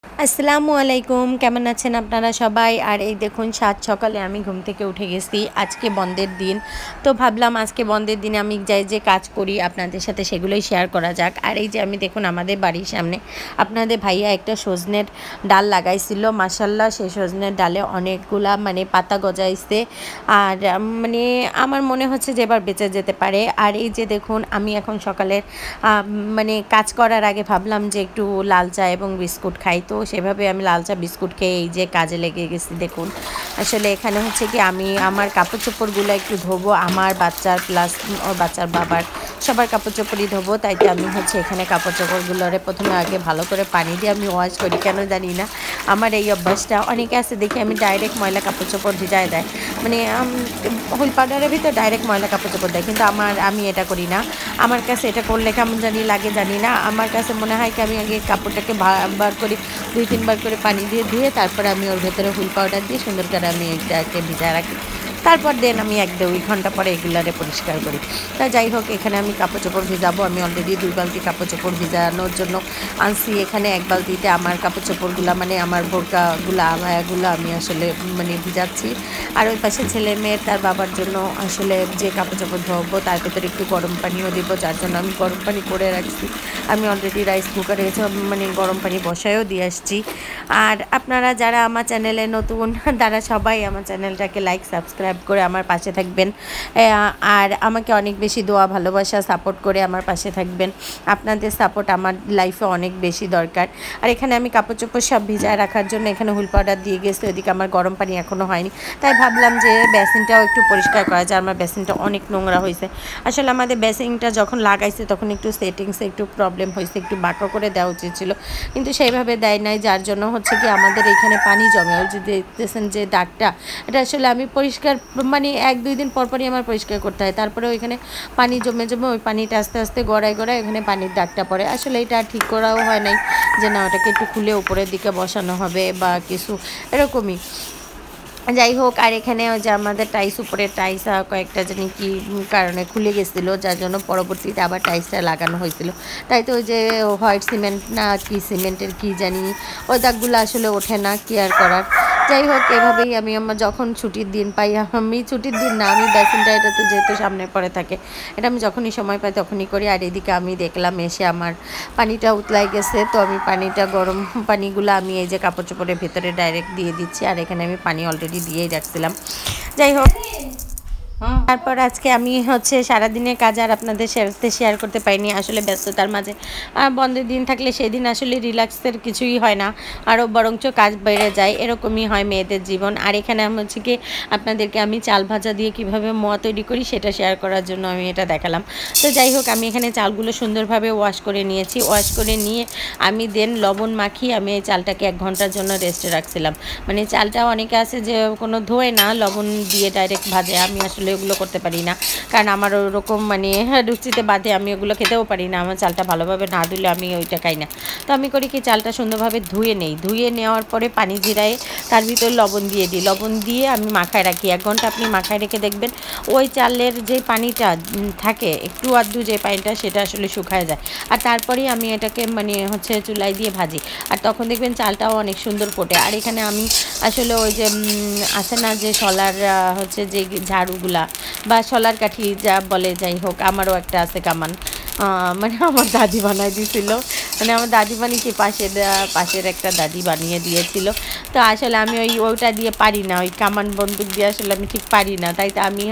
আসসালামু আলাইকুম, কেমন আছেন আপনারা সবাই? আর এই দেখুন সাত সকালে আমি ঘুম থেকে উঠে গেছি। আজকে বন্ধের দিন, তো ভাবলাম আজকে বন্ধের দিনে আমি যাই যে কাজ করি আপনাদের সাথে সেগুলোই শেয়ার করা যাক। আর এই যে আমি দেখুন আমাদের বাড়ির সামনে আপনাদের ভাইয়া একটা সজনের ডাল লাগাইছিল, মাশাল্লাহ সেই সজনের ডালে অনেকগুলা পাতা গজাইছে। আর মানে আমার মনে হচ্ছে যে এবার বেঁচে যেতে পারে। আর এই যে দেখুন আমি এখন সকালের কাজ করার আগে ভাবলাম যে একটু লাল চা এবং বিস্কুট খাই, তো সেভাবে আমি লাল চা বিস্কুট খেয়ে এই যে কাজে লেগে গেছি। দেখুন আসলে এখানে হচ্ছে কি আমি আমার কাপড় চোপড়গুলো একটু ধোবো, আমার বাচ্চার প্লাস ওর বাচ্চার বাবার সবার কাপড় চোপড়ই ধোবো। তাইতে আমি হচ্ছে এখানে কাপড় চোপড়গুলোরে প্রথমে আগে ভালো করে পানি দিয়ে আমি ওয়াশ করি, কেন জানি না আমার এই অভ্যাসটা। অনেকে আছে দেখি আমি ডাইরেক্ট ময়লা কাপড় চোপড় ভিজায় দেয়, হুইল পাউডারের ভিতর ডাইরেক্ট ময়লা কাপড় চোপড় দেয়, কিন্তু আমি এটা করি না। আমার কাছে এটা করলে কেমন জানি লাগে, জানি না। আমার কাছে মনে হয় কি আমি আগে কাপড়টাকে বার করি, 2-3 বার করে পানি দিয়ে ধুয়ে তারপরে আমি ওর ভেতরে হুইল পাউডার দিয়ে সুন্দর করে আমি এটাকে ভিজায় রাখি। তারপর দেন আমি 1-2 ঘন্টা পরে এগুলারে পরিষ্কার করি। তা যাই হোক, এখানে আমি কাপড় চোপড় ভিজাবো। আমি অলরেডি 2 বালতি কাপড় চোপড় ভিজানোর জন্য আনছি। এখানে 1 বালতিতে আমার কাপড় চোপড়গুলো আমার বোরকাগুলো আবায়াগুলো আমি আসলে ভিজাচ্ছি। আর ওই পাশে ছেলে মেয়ে তার বাবার জন্য আসলে যে কাপড় চোপড় ধোবো তার ভেতরে একটু গরম পানিও দিব, যার জন্য আমি গরম পানি করে রাখছি। আমি অলরেডি রাইস কুকারে গরম পানি বসায়ও দিয়ে আসছি। আর আপনারা যারা আমার চ্যানেলে নতুন তারা সবাই আমার চ্যানেলটাকে লাইক সাবস্ক্রাইব করে আমার পাশে থাকবেন। আর আমাকে অনেক বেশি দোয়া ভালোবাসা সাপোর্ট করে আমার পাশে থাকবেন। আপনাদের সাপোর্ট আমার লাইফে অনেক বেশি দরকার। আর এখানে আমি কাপড় চোপড় সব ভিজায় রাখার জন্য এখানে হুইল পাউডার দিয়ে গেছি, ওইদিকে আমার গরম পানি এখনও হয়নি। তাই ভাবলাম যে বেসিনটাও একটু পরিষ্কার করা যায়, আমার বেসিনটা অনেক নোংরা হয়েছে। আসলে আমাদের বেসিনটা যখন লাগাইছে তখন একটু সেটিংসে একটু প্রবলেম হয়েছে, একটু বাঁকা করে দেওয়া উচিত ছিল, কিন্তু সেইভাবে দেয় নাই, যার জন্য হচ্ছে কি আমাদের এখানে পানি জমে। ওই যে দেখতেছেন যে দাগটা, এটা আসলে আমি পরিষ্কার 1-2 দিন পরপরই আমার পরিষ্কার করতে হয়। তারপরে ওইখানে পানি জমে ওই পানিটা আস্তে আস্তে গড়ায় ওখানে পানির দাগটা পড়ে। আসলে এটা ঠিক করাও হয় নাই যে না ওটাকে একটু খুলে উপরের দিকে বসানো হবে বা কিছু এরকমই। যাই হোক, আর এখানে ওই যে আমাদের টাইস, উপরের টাইস কয়েকটা জানি কি কারণে খুলে গেছিলো, যার জন্য পরবর্তীতে আবার টাইসটা লাগানো হয়েছিল। তাই তো ওই যে হোয়াইট সিমেন্ট না কি সিমেন্টের কি জানি ওই দাগগুলো আসলে ওঠে না, কি আর করার। যাই হোক, এভাবেই আমি আমার যখন ছুটির দিন পাই, আমি ছুটির দিন না, আমি বেসিনটা এটা তো যেহেতু সামনে পড়ে থাকে, এটা আমি যখনই সময় পাই তখনই করি। আর এদিকে আমি দেখলাম এসে আমার পানিটা উতলাই গেছে, তো আমি পানিটা গরম পানিগুলো আমি এই যে কাপড় চোপড়ের ভেতরে ডাইরেক্ট দিয়ে দিচ্ছি। আর এখানে আমি পানি অলরেডি দিয়েই রাখছিলাম। যাই হোক, তারপর আজকে আমি হচ্ছে সারাদিনের কাজ আর আপনাদের সাথে শেয়ার করতে পারিনি, আসলে ব্যস্ততার মাঝে। বন্ধের দিন থাকলে সেই দিন আসলে রিল্যাক্সের কিছুই হয় না, আরও বরঞ্চ কাজ বেড়ে যায়, এরকমই হয় মেয়েদের জীবন। আর এখানে আমি হচ্ছে কি আপনাদেরকে আমি চাল ভাজা দিয়ে কিভাবে মোয়া তৈরি করি সেটা শেয়ার করার জন্য আমি এটা দেখালাম। তো যাই হোক, আমি এখানে চালগুলো সুন্দরভাবে ওয়াশ করে নিয়েছি। ওয়াশ করে নিয়ে আমি দেন লবণ মাখিয়ে আমি এই চালটাকে 1 ঘন্টার জন্য রেস্টে রাখছিলাম। চালটা অনেকে আছে যে কোনো ধোয় না, লবণ দিয়ে ডাইরেক্ট ভাজে। আমি আসলে ওগুলো করতে পারি না, কারণ আমার ওরকম রুচিতে বাদে আমি ওগুলো খেতেও পারি না। আমার চালটা ভালোভাবে না ধুলে আমি ওইটা খাই না। তো আমি করি কি, চালটা সুন্দরভাবে ধুয়ে নেই, ধুয়ে নেওয়ার পরে পানি জিরায়ে তার ভিতরে লবণ দিয়ে দিই। লবণ দিয়ে আমি মাখায় রাখি 1 ঘন্টা। আপনি মাখায় রেখে দেখবেন ওই চালের যে পানিটা থাকে একটু আধটু যে পানিটা, সেটা আসলে শুকায় যায়। আর তারপরেই আমি এটাকে চুলায় দিয়ে ভাজি, আর তখন দেখবেন চালটাও অনেক সুন্দর ফোটে। আর এখানে আমি আসলে ওই যে আছে না যে শলার যে ঝাড়ুগুলা বা শলার কাঠি যা বলে, যাই হোক আমারও একটা আছে কামান, আমার দাদি বানাই দিয়েছিল। আমার দাদি কি পাশের একটা দাদি বানিয়ে দিয়েছিল। তো আসলে আমি ওইটা দিয়ে পারি না, ওই কামান বন্দুক দিয়ে আসলে আমি ঠিক পারি না। তাই তো আমি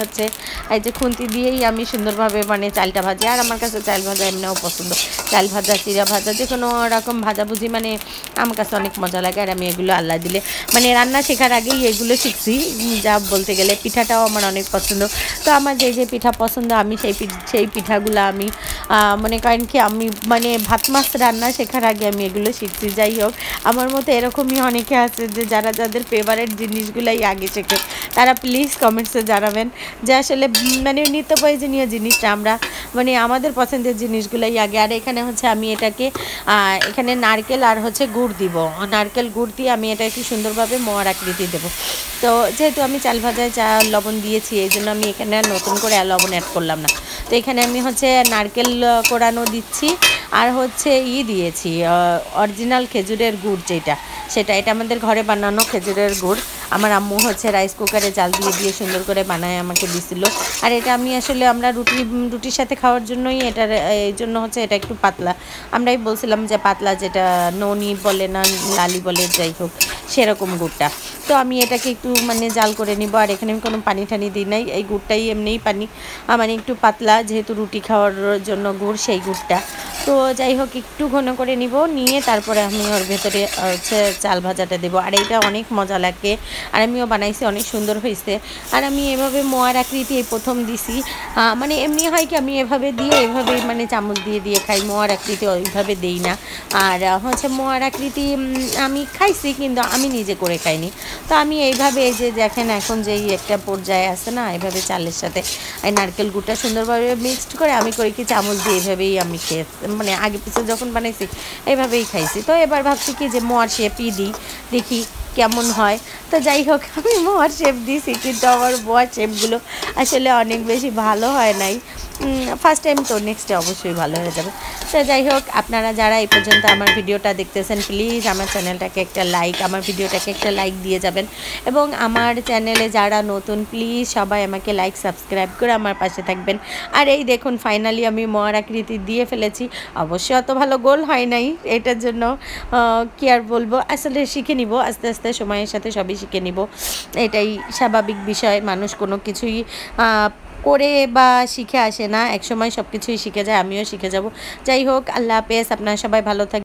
এই যে খুন্তি দিয়েই আমি সুন্দরভাবে চালটা ভাজি। আর আমার কাছে চাল ভাজা এমনিও পছন্দ, চাল ভাজা, চিরা ভাজা, যে কোনো রকম ভাজাভুজি আমার কাছে অনেক মজা লাগে। আর আমি এগুলো আল্লাহ দিলে রান্না শেখার আগেই এগুলো শিখছি, যা বলতে গেলে। পিঠাটাও আমার অনেক পছন্দ। তো আমার যে পিঠা পছন্দ আমি সেই পিঠাগুলো আমি মনে করেন কি আমি ভাত মাছ রান্না শেখার আগে আমি এগুলো শিখছি। যাই হোক, আমার মতো এরকমই অনেকে আছে যে যাদের ফেভারিট জিনিসগুলাই আগে শেখে, তারা প্লিজ কমেন্টসে জানাবেন যে আসলে নিত্য প্রয়োজনীয় জিনিসটা আমরা আমাদের পছন্দের জিনিসগুলাই আগে। আর এখানে আমি এটাকে এখানে নারকেল আর গুড় দিব, নারকেল গুড় দিয়ে আমি এটা একটু সুন্দরভাবে মোয়ার আকৃতি দেবো। তো যেহেতু আমি চাল ভাজায় লবণ দিয়েছি, এই জন্য আমি এখানে নতুন করে লবণ অ্যাড করলাম না। তো এখানে আমি নারকেল কোড়ানো দিচ্ছি। আর হচ্ছে দিয়েছি অরিজিনাল খেজুরের গুড় যেটা, এটা আমাদের ঘরে বানানো খেজুরের গুড়। আমার আম্মু হচ্ছে রাইস কুকারে জাল দিয়ে দিয়ে সুন্দর করে বানায় আমাকে দিছিল। আর এটা আমি আসলে আমরা রুটির সাথে খাওয়ার জন্যই এটার এই জন্য হচ্ছে এটা একটু পাতলা। আমরাই বলছিলাম যে পাতলা, যেটা ননি বলে না লালি বলে, যাই হোক সেরকম গুড়টা। তো আমি এটাকে একটু মানে জাল করে নিব। আর এখানে আমি কোনো পানি টানি দিই নাই, এই গুড়টাই এমনিই পানি, মানে একটু পাতলা, যেহেতু রুটি খাওয়ার জন্য গুড়, সেই গুড়টা। তো যাই হোক একটু ঘন করে নিব, নিয়ে তারপরে আমি ওর ভেতরে হচ্ছে চাল ভাজাটা দেবো। আর এইটা অনেক মজা লাগে, আর আমিও বানাইছি, অনেক সুন্দর হয়েছে। আর আমি এভাবে মোয়ার আকৃতি এই প্রথম দিছি, মানে এমনি হয় কি আমি এভাবে দিয়ে এভাবেই মানে চামচ দিয়ে দিয়ে খাই, মোয়ার আকৃতি ওইভাবে দেই না। আর হচ্ছে মোয়ার আকৃতি আমি খাইছি, কিন্তু আমি নিজে করে খাইনি। তো আমি এইভাবে, এই যে দেখেন এখন যেই একটা পর্যায়ে আছে না, এইভাবে চালের সাথে এই নারকেল গুড়টা সুন্দরভাবে মিক্সড করে আমি করি কি চামচ দিয়ে এইভাবেই আমি খেয়ে, মানে আগে পিছনে যখন বানাইছি এইভাবেই খাইছি। তো এবার ভাবছি কি যে মোয়ার শেপই দিই, দেখি কেমন হয়। তো যাই হোক আমি মোয়ার শেপ দিয়েছি, কিন্তু আমার মোয়ার শেপগুলো আসলে অনেক বেশি ভালো হয় নাই। ফার্স্ট টাইম তো, নেক্সটে অবশ্যই ভালো হয়ে যাবে। তো যাই হোক, আপনারা যারা এই পর্যন্ত আমার ভিডিওটা দেখতেছেন, প্লিজ আমার চ্যানেলটাকে একটা লাইক, আমার ভিডিওটাকে একটা লাইক দিয়ে যাবেন। এবং আমার চ্যানেলে যারা নতুন, প্লিজ সবাই আমাকে লাইক সাবস্ক্রাইব করে আমার পাশে থাকবেন। আর এই দেখুন ফাইনালি আমি মোয়ার আকৃতি দিয়ে ফেলেছি। অবশ্যই অত ভালো গোল হয় নাই, এটার জন্য কি আর বলবো, আসলে শিখে নিব আস্তে আস্তে, সময়ের সাথে সবই শিখে নিব, এটাই স্বাভাবিক বিষয়। মানুষ কোনো কিছুই করে বা শিখে আসে না, একসময় সব কিছুই শিখে যায়, আমিও শিখে যাব। যাই হোক, আল্লাহ হাফেজ, আপনারা সবাই ভালো থাকবেন।